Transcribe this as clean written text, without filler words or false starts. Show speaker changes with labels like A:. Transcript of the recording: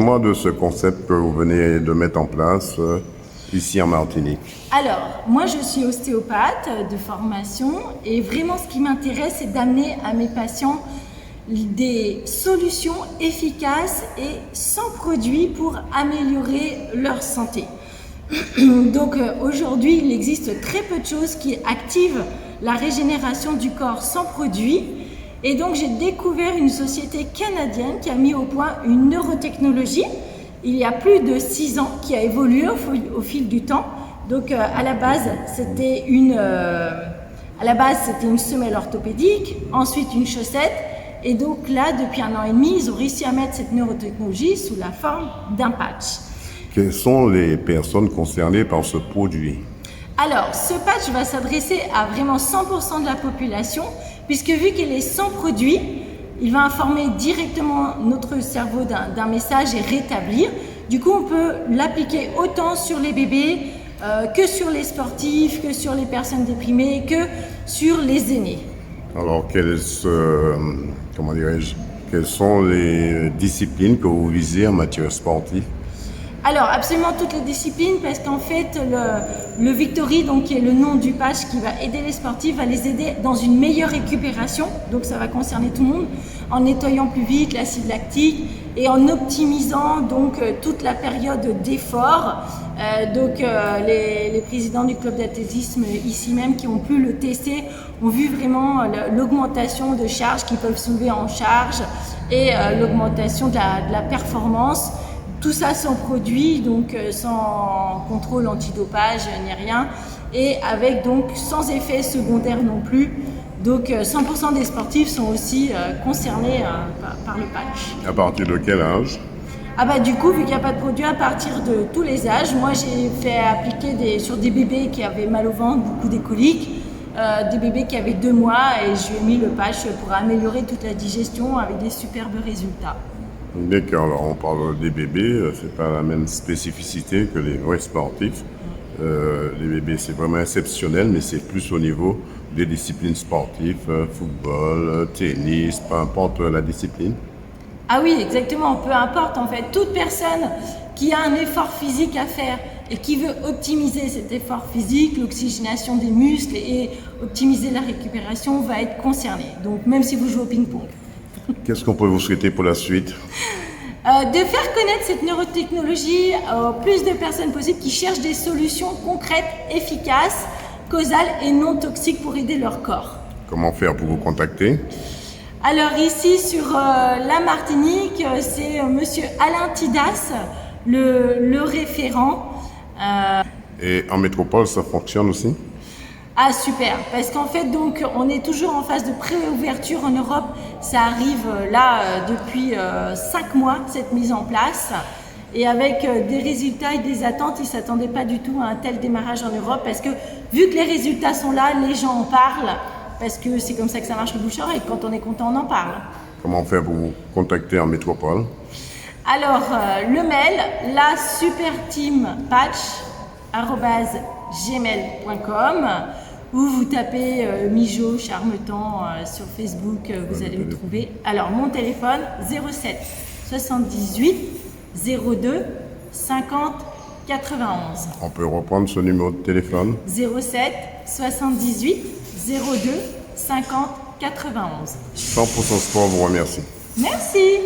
A: Moi de ce concept que vous venez de mettre en place ici en Martinique.
B: Alors, moi je suis ostéopathe de formation et vraiment ce qui m'intéresse c'est d'amener à mes patients des solutions efficaces et sans produit pour améliorer leur santé. Donc aujourd'hui il existe très peu de choses qui activent la régénération du corps sans produit. Et donc j'ai découvert une société canadienne qui a mis au point une neurotechnologie il y a plus de 6 ans, qui a évolué au fil du temps. Donc à la base c'était une semelle orthopédique, ensuite une chaussette. Et donc là, depuis 1 an et demi, ils ont réussi à mettre cette neurotechnologie sous la forme d'un patch.
A: Quelles sont les personnes concernées par ce produit?
B: Alors, ce patch va s'adresser à vraiment 100% de la population, puisque vu qu'il est sans produit, il va informer directement notre cerveau d'un message et rétablir. Du coup, on peut l'appliquer autant sur les bébés que sur les sportifs, que sur les personnes déprimées, que sur les aînés.
A: Alors, quelles sont les disciplines que vous visez en matière sportive?
B: Alors, absolument toutes les disciplines, parce qu'en fait, le Victory, donc, qui est le nom du patch qui va aider les sportifs, va les aider dans une meilleure récupération. Donc, ça va concerner tout le monde, en nettoyant plus vite l'acide lactique et en optimisant donc toute la période d'effort. Les présidents du club d'athlétisme ici même qui ont pu le tester ont vu vraiment l'augmentation de charges qu'ils peuvent soulever en charge et l'augmentation de la performance. Tout ça sans produit, donc sans contrôle antidopage ni rien, et avec donc sans effet secondaire non plus. Donc 100% des sportifs sont aussi concernés par le patch.
A: À partir de quel âge?
B: Ah bah du coup, vu qu'il n'y a pas de produit, à partir de tous les âges, moi j'ai fait appliquer sur des bébés qui avaient mal au ventre, beaucoup des coliques, des bébés qui avaient 2 mois, et je lui ai mis le patch pour améliorer toute la digestion avec des superbes résultats.
A: D'accord, alors on parle des bébés, c'est pas la même spécificité que les vrais sportifs. Les bébés c'est vraiment exceptionnel, mais c'est plus au niveau des disciplines sportives, football, tennis, peu importe la discipline.
B: Ah oui, exactement, peu importe en fait, toute personne qui a un effort physique à faire et qui veut optimiser cet effort physique, l'oxygénation des muscles et optimiser la récupération va être concernée. Donc même si vous jouez au ping-pong.
A: Qu'est-ce qu'on peut vous souhaiter pour la suite?
B: De faire connaître cette neurotechnologie au plus de personnes possibles qui cherchent des solutions concrètes, efficaces, causales et non toxiques pour aider leur corps.
A: Comment faire pour vous contacter?
B: Alors ici sur la Martinique, c'est monsieur Alain Tidas, le référent.
A: Et en métropole, ça fonctionne aussi?
B: Ah super, parce qu'en fait donc on est toujours en phase de préouverture en Europe. Ça arrive là depuis 5 mois cette mise en place, et avec des résultats et des attentes, ils ne s'attendaient pas du tout à un tel démarrage en Europe, parce que vu que les résultats sont là, les gens en parlent, parce que c'est comme ça que ça marche le bouche-oreille, quand on est content on en parle.
A: Comment faire pour vous contacter en métropole?
B: Alors le mail, la superteampatch@gmail.com, ou vous tapez Mijo Charmetan sur Facebook, vous allez me trouver. Alors mon téléphone 07 78 02 50 91.
A: On peut reprendre ce numéro de téléphone?
B: 07 78 02 50 91.
A: 100% Sport vous remercie.
B: Merci.